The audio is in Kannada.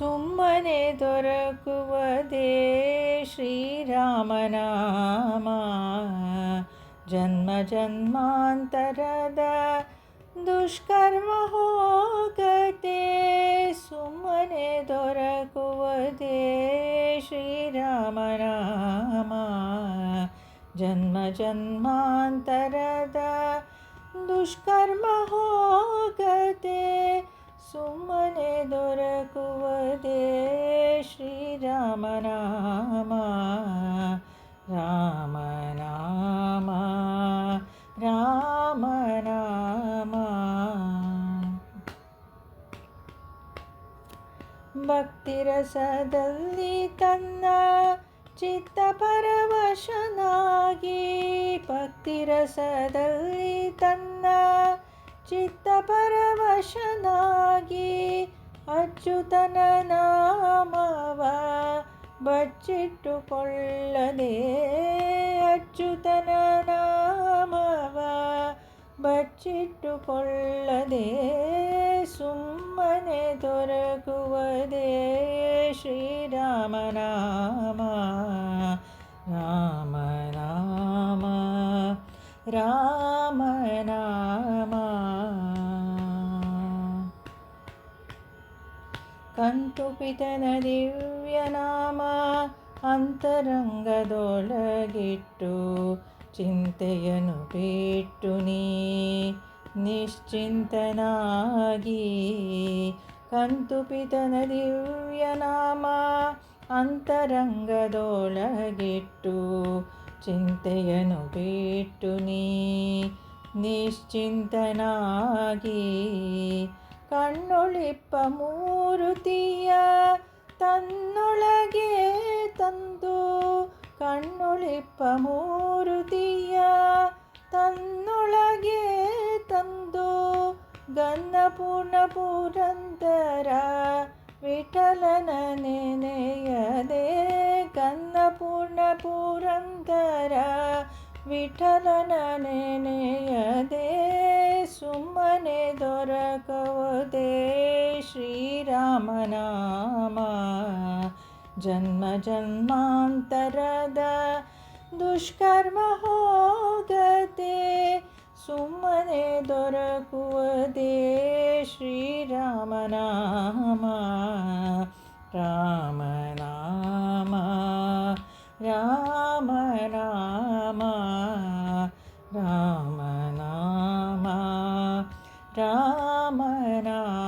ಸುಮ್ಮನೆ ದೊರಕುವುದೇ ಶ್ರೀರಾಮನಾಮ. ಜನ್ಮ ಜನ್ಮಾಂತರದ ದುಷ್ಕರ್ಮ ಹೋಗದೆ ಸುಮ್ಮನೆ ದೊರಕುವುದೇ ಶ್ರೀರಾಮನಾಮ. ಜನ್ಮ ಜನ್ಮಾಂತರದ ದುಷ್ಕರ್ಮ ಹೋಗದೆ ಸುಮ್ಮನೆ ದೊರಕುವುದೇ ಶ್ರೀರಾಮನಾಮ. ರಾಮನಾಮ ರಾಮನಾಮ. ಭಕ್ತಿರಸದಲ್ಲಿ ತನ್ನ ಚಿತ್ತ ಪರವಶನಾಗಿ, ಭಕ್ತಿರಸದಲ್ಲಿ ತನ್ನ ಚಿತ್ತ ಪರವಶನಾಗಿ ಅಚ್ಯುತನ ನಾಮವ ಬಚ್ಚಿಟ್ಟುಕೊಳ್ಳದೆ, ಅಚ್ಯುತನ ನಾಮವ ಬಚ್ಚಿಟ್ಟುಕೊಳ್ಳದೆ ಸುಮ್ಮನೆ ದೊರಕುವುದೇ ಶ್ರೀರಾಮನಾಮ. ರಾಮನಾಮ ರಾಮನಾಮ. ಕಂತುಪಿತನ ದಿವ್ಯನಾಮ ಅಂತರಂಗದೊಳಗಿಟ್ಟು ಚಿಂತೆಯನ್ನು ಬಿಟ್ಟು ನೀ ನಿಶ್ಚಿಂತನಾಗಿ. ಕಂತುಪಿತನ ದಿವ್ಯನಾಮ ಅಂತರಂಗದೊಳಗಿಟ್ಟು ಚಿಂತೆಯನ್ನು ಬಿಟ್ಟು ನೀ ನಿಶ್ಚಿಂತನಾಗಿ. ಕಣ್ಣೊಳಿಪ್ಪ ಮೂರುತಿಯ ತನ್ನೊಳಗೆ ತಂದು, ಕಣ್ಣೊಳಿಪ್ಪ ಮೂರುತಿಯ ತನ್ನೊಳಗೆ ತಂದು ಗನ್ನಪೂರ್ಣ ಪುರಂದರ ವಿಠಲನ ನೆನೆಯದೆ, ಗನ್ನಪೂರ್ಣ ಪುರಂದರ ವಿಠಲನ ನೆನೆಯದೆ ಸುಮ್ಮನೆ ದೊರಕುವುದೇ ಶ್ರೀರಾಮನಾಮ. ಜನ್ಮ ಜನ್ಮಾಂತರದ ದುಷ್ಕರ್ಮ ಹೋಗದೆ ಸುಮ್ಮನೆ ದೊರಕುವುದೇ ಶ್ರೀರಾಮನಾಮ. ರಾಮನಾಮ ರಾಮನಾಮ. ರಾಮನಾಮ ರಾಮನಾಮ.